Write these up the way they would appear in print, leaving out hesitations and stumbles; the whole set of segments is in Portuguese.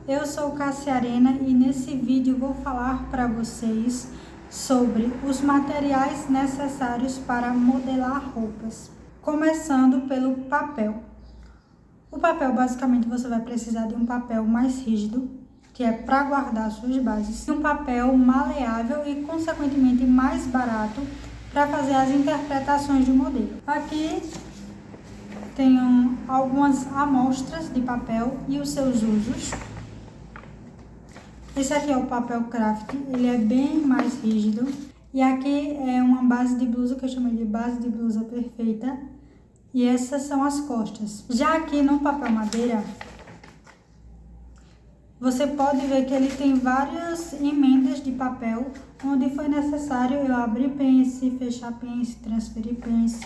Eu sou Cássia Arena e nesse vídeo vou falar para vocês sobre os materiais necessários para modelar roupas, começando pelo papel. O papel, basicamente, você vai precisar de um papel mais rígido, que é para guardar suas bases, e um papel maleável e, consequentemente, mais barato para fazer as interpretações do modelo. Aqui tenho algumas amostras de papel e os seus usos. Esse aqui é o papel craft, ele é bem mais rígido. E aqui é uma base de blusa que eu chamei de base de blusa perfeita. E essas são as costas. Já aqui no papel madeira, você pode ver que ele tem várias emendas de papel, onde foi necessário eu abrir pence, fechar pence, transferir pence,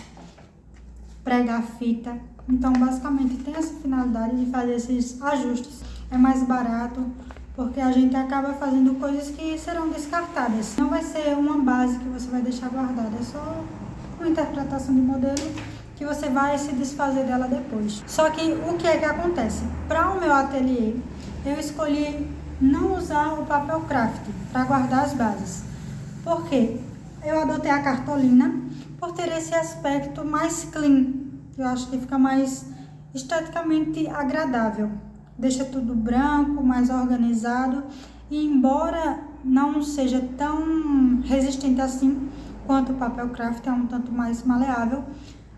pregar fita. Então, basicamente, tem essa finalidade de fazer esses ajustes. É mais barato, porque a gente acaba fazendo coisas que serão descartadas. Não vai ser uma base que você vai deixar guardada, é só uma interpretação de modelo que você vai se desfazer dela depois. Só que o que é que acontece? Para o meu ateliê, eu escolhi não usar o papel craft para guardar as bases. Por quê? Eu adotei a cartolina por ter esse aspecto mais clean. Eu acho que fica mais esteticamente agradável. Deixa tudo branco, mais organizado. E embora não seja tão resistente assim quanto o papel craft, é um tanto mais maleável,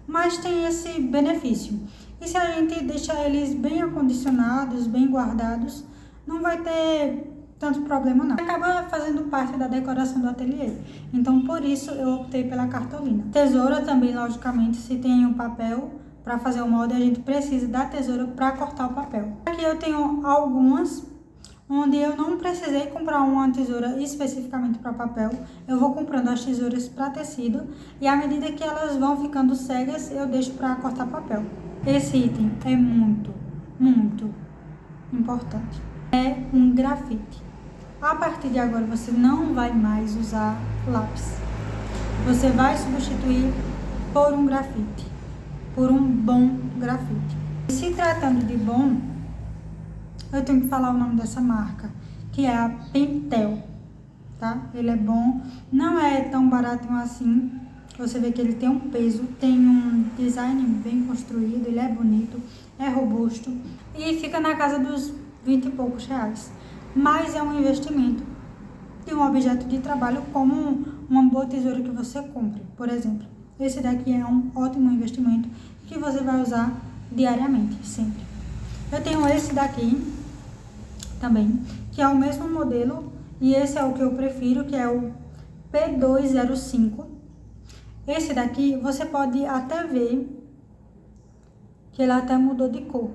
mas tem esse benefício. E se a gente deixar eles bem acondicionados, bem guardados, não vai ter tanto problema não. Acaba fazendo parte da decoração do ateliê. Então, por isso, eu optei pela cartolina. Tesoura também, logicamente, se tem um papel para fazer o molde, a gente precisa da tesoura para cortar o papel. Aqui eu tenho algumas onde eu não precisei comprar uma tesoura especificamente para papel. Eu vou comprando as tesouras para tecido e à medida que elas vão ficando cegas, eu deixo para cortar papel. Esse item é muito importante. É um grafite. A partir de agora você não vai mais usar lápis. Você vai substituir por um grafite, por um bom grafite. E se tratando de bom, eu tenho que falar o nome dessa marca, que é a Pentel, tá? Ele é bom, não é tão barato assim. Você vê que ele tem um peso, tem um design bem construído, ele é bonito, é robusto e fica na casa dos 20 e poucos reais. Mas é um investimento de um objeto de trabalho como uma boa tesoura que você compre, por exemplo. Esse daqui é um ótimo investimento que você vai usar diariamente, sempre. Eu tenho esse daqui também, que é o mesmo modelo, e esse é o que eu prefiro, que é o P205. Esse daqui, você pode até ver que ele até mudou de cor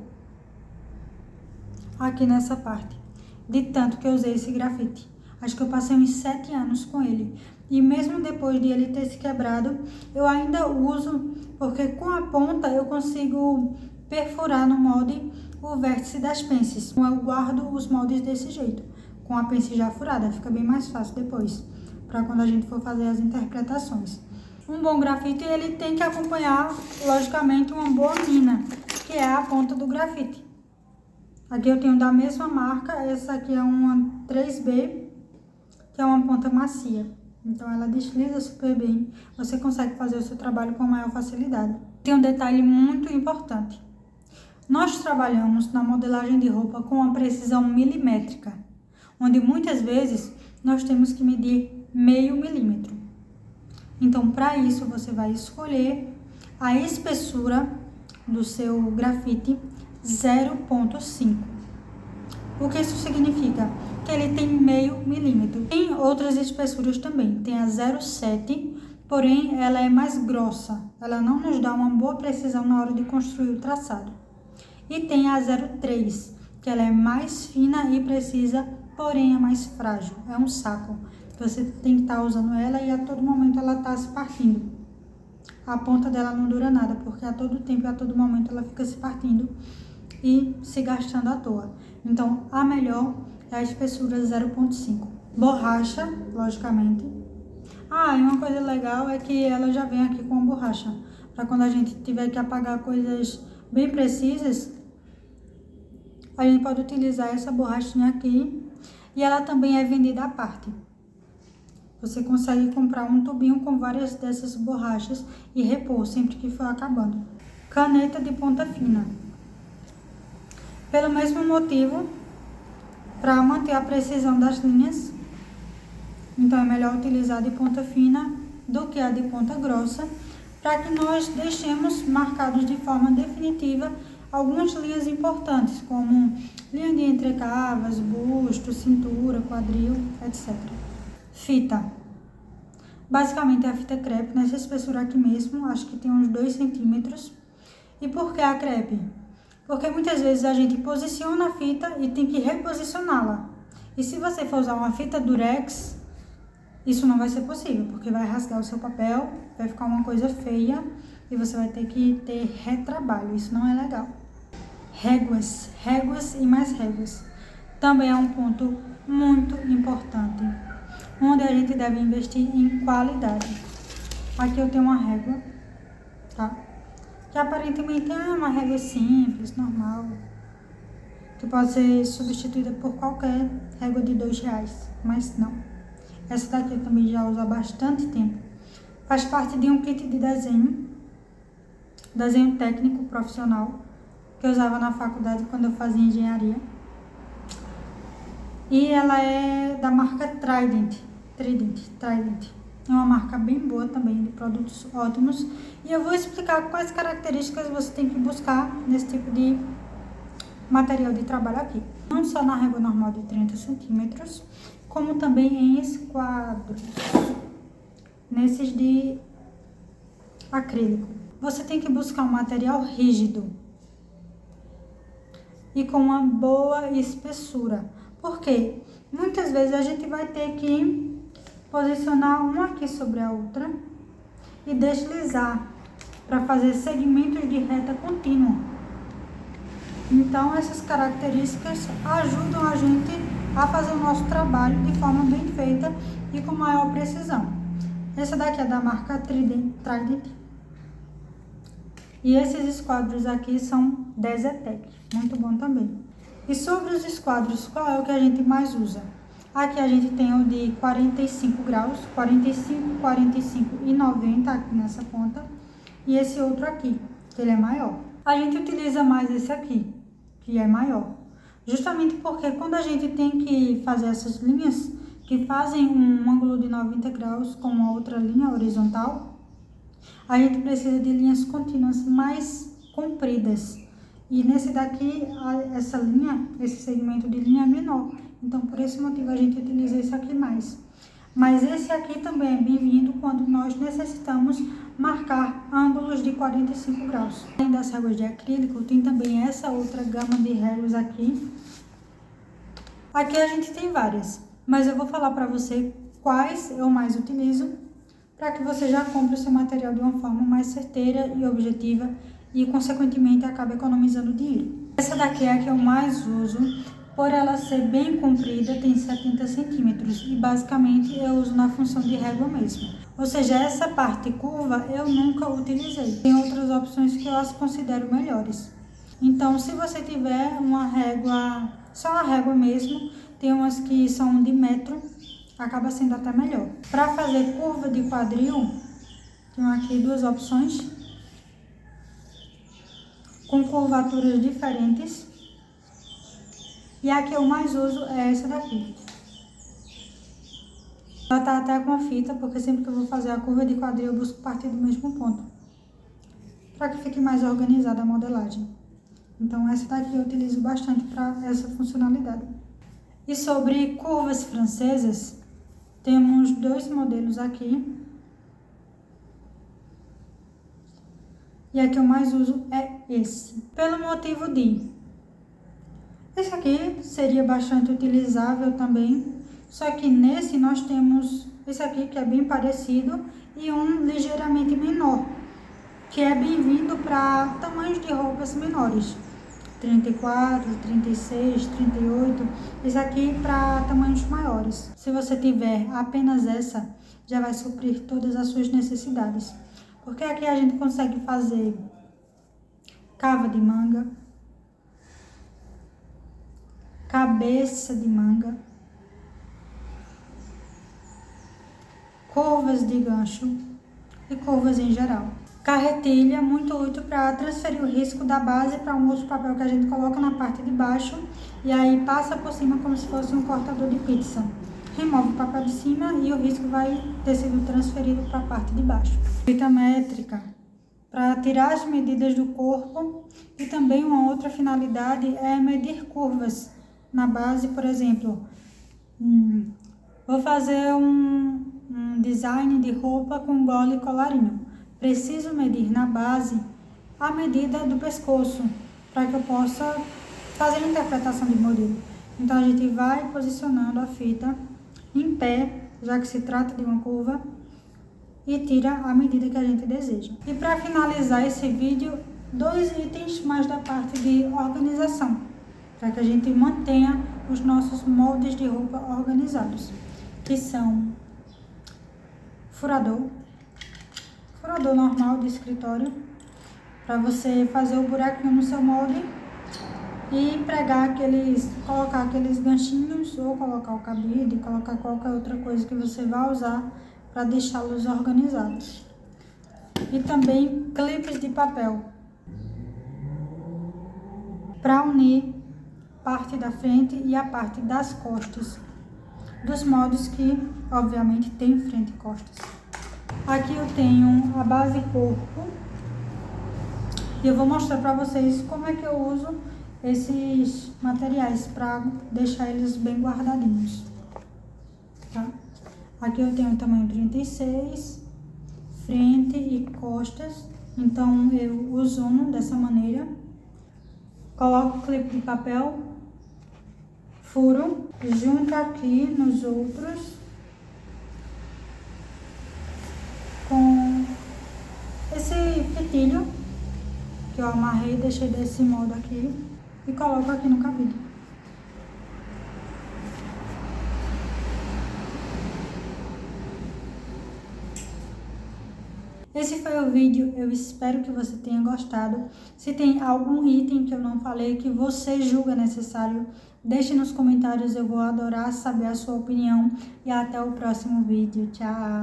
aqui nessa parte, de tanto que eu usei esse grafite. Acho que eu passei uns 7 anos com ele. E mesmo depois de ele ter se quebrado, eu ainda uso, porque com a ponta eu consigo perfurar no molde o vértice das pences. Eu guardo os moldes desse jeito, com a pence já furada, fica bem mais fácil depois, para quando a gente for fazer as interpretações. Um bom grafite, ele tem que acompanhar, logicamente, uma boa mina, que é a ponta do grafite. Aqui eu tenho da mesma marca, essa aqui é uma 3B, que é uma ponta macia. Então ela desliza super bem, você consegue fazer o seu trabalho com maior facilidade. Tem um detalhe muito importante. Nós trabalhamos na modelagem de roupa com uma precisão milimétrica, onde muitas vezes nós temos que medir meio milímetro. Então, para isso, você vai escolher a espessura do seu grafite 0,5. O que isso significa? Que ele tem meio milímetro. Tem outras espessuras também, tem a 0,7, porém ela é mais grossa. Ela não nos dá uma boa precisão na hora de construir o traçado. E tem a 0,3, que ela é mais fina e precisa, porém é mais frágil. É um saco. Você tem que estar usando ela e a todo momento ela está se partindo. A ponta dela não dura nada, porque a todo tempo e a todo momento ela fica se partindo e se gastando à toa. Então, a melhor é a espessura 0,5. Borracha, logicamente. Ah, e uma coisa legal é que ela já vem aqui com a borracha. Para quando a gente tiver que apagar coisas bem precisas, a gente pode utilizar essa borrachinha aqui e ela também é vendida à parte. Você consegue comprar um tubinho com várias dessas borrachas e repor sempre que for acabando. Caneta de ponta fina. Pelo mesmo motivo, para manter a precisão das linhas, então é melhor utilizar de ponta fina do que a de ponta grossa, para que nós deixemos marcados de forma definitiva algumas linhas importantes, como linha de entrecavas, busto, cintura, quadril, etc. Fita. Basicamente é a fita crepe, nessa espessura aqui mesmo, acho que tem uns 2 centímetros. E por que a crepe? Porque muitas vezes a gente posiciona a fita e tem que reposicioná-la. E se você for usar uma fita durex, isso não vai ser possível, porque vai rasgar o seu papel, vai ficar uma coisa feia e você vai ter que ter retrabalho, isso não é legal. Réguas e mais réguas. Também é um ponto muito importante, onde a gente deve investir em qualidade. Aqui eu tenho uma régua, tá? Que aparentemente é uma régua simples, normal, que pode ser substituída por qualquer régua de R$2, mas não. Essa daqui eu também já uso há bastante tempo. Faz parte de um kit de desenho técnico profissional, que eu usava na faculdade quando eu fazia engenharia. E ela é da marca Trident. É uma marca bem boa também, de produtos ótimos. E eu vou explicar quais características você tem que buscar nesse tipo de material de trabalho aqui. Não só na régua normal de 30 centímetros, como também em esquadros, nesses de acrílico. Você tem que buscar um material rígido e com uma boa espessura. Por quê? Muitas vezes a gente vai ter que posicionar uma aqui sobre a outra e deslizar para fazer segmentos de reta contínua. Então, essas características ajudam a gente a fazer o nosso trabalho de forma bem feita e com maior precisão. Essa daqui é da marca Trident. E esses esquadros aqui são da Zetec, muito bom também. E sobre os esquadros, qual é o que a gente mais usa? Aqui a gente tem o de 45 graus, 45, 45 e 90 aqui nessa ponta. E esse outro aqui, que ele é maior. A gente utiliza mais esse aqui, que é maior. Justamente porque quando a gente tem que fazer essas linhas, que fazem um ângulo de 90 graus com uma outra linha horizontal, a gente precisa de linhas contínuas mais compridas. E nesse daqui, essa linha, esse segmento de linha é menor. Então, por esse motivo, a gente utiliza esse aqui mais. Mas esse aqui também é bem-vindo quando nós necessitamos marcar ângulos de 45 graus. Além das réguas de acrílico, tem também essa outra gama de réguas aqui. Aqui a gente tem várias, mas eu vou falar para você quais eu mais utilizo, para que você já compre o seu material de uma forma mais certeira e objetiva e, consequentemente, acabe economizando dinheiro. Essa daqui é a que eu mais uso, por ela ser bem comprida, tem 70 centímetros e basicamente eu uso na função de régua mesmo. Ou seja, essa parte curva eu nunca utilizei. Tem outras opções que eu as considero melhores. Então, se você tiver uma régua, só a régua mesmo, tem umas que são de metro, acaba sendo até melhor. Para fazer curva de quadril, tenho aqui duas opções, com curvaturas diferentes. E a que eu mais uso é essa daqui. Ela tá até com a fita, porque sempre que eu vou fazer a curva de quadril, eu busco partir do mesmo ponto, para que fique mais organizada a modelagem. Então, essa daqui eu utilizo bastante para essa funcionalidade. E sobre curvas francesas, temos dois modelos aqui. E a que eu mais uso é esse. Pelo motivo de... esse aqui seria bastante utilizável também. Só que nesse nós temos esse aqui que é bem parecido e um ligeiramente menor, que é bem-vindo para tamanhos de roupas menores. 34, 36, 38, esse aqui para tamanhos maiores. Se você tiver apenas essa, já vai suprir todas as suas necessidades. Porque aqui a gente consegue fazer cava de manga, cabeça de manga, curvas de gancho e curvas em geral. Carretilha, muito útil para transferir o risco da base para um outro papel que a gente coloca na parte de baixo e aí passa por cima como se fosse um cortador de pizza. Remove o papel de cima e o risco vai ter sido transferido para a parte de baixo. Fita métrica, para tirar as medidas do corpo, e também uma outra finalidade é medir curvas na base. Por exemplo, vou fazer um design de roupa com gola e colarinho. Preciso medir na base a medida do pescoço para que eu possa fazer a interpretação de modelo. Então a gente vai posicionando a fita em pé, já que se trata de uma curva, e tira a medida que a gente deseja. E para finalizar esse vídeo, 2 itens mais da parte de organização, para que a gente mantenha os nossos moldes de roupa organizados, que são furador normal de escritório, para você fazer o buraquinho no seu molde e colocar aqueles ganchinhos, ou colocar o cabide, colocar qualquer outra coisa que você vai usar para deixá-los organizados. E também clipes de papel para unir parte da frente e a parte das costas dos moldes que obviamente tem frente e costas. Aqui eu tenho a base corpo e eu vou mostrar para vocês como é que eu uso esses materiais para deixar eles bem guardadinhos, tá? Aqui eu tenho o tamanho 36, frente e costas, então eu uso dessa maneira, coloco o clipe de papel, furo, junto aqui nos outros com esse fitilho que eu amarrei, deixei desse modo aqui e coloco aqui no cabide. Esse foi o vídeo, eu espero que você tenha gostado. Se tem algum item que eu não falei que você julga necessário, deixe nos comentários, eu vou adorar saber a sua opinião. E até o próximo vídeo. Tchau!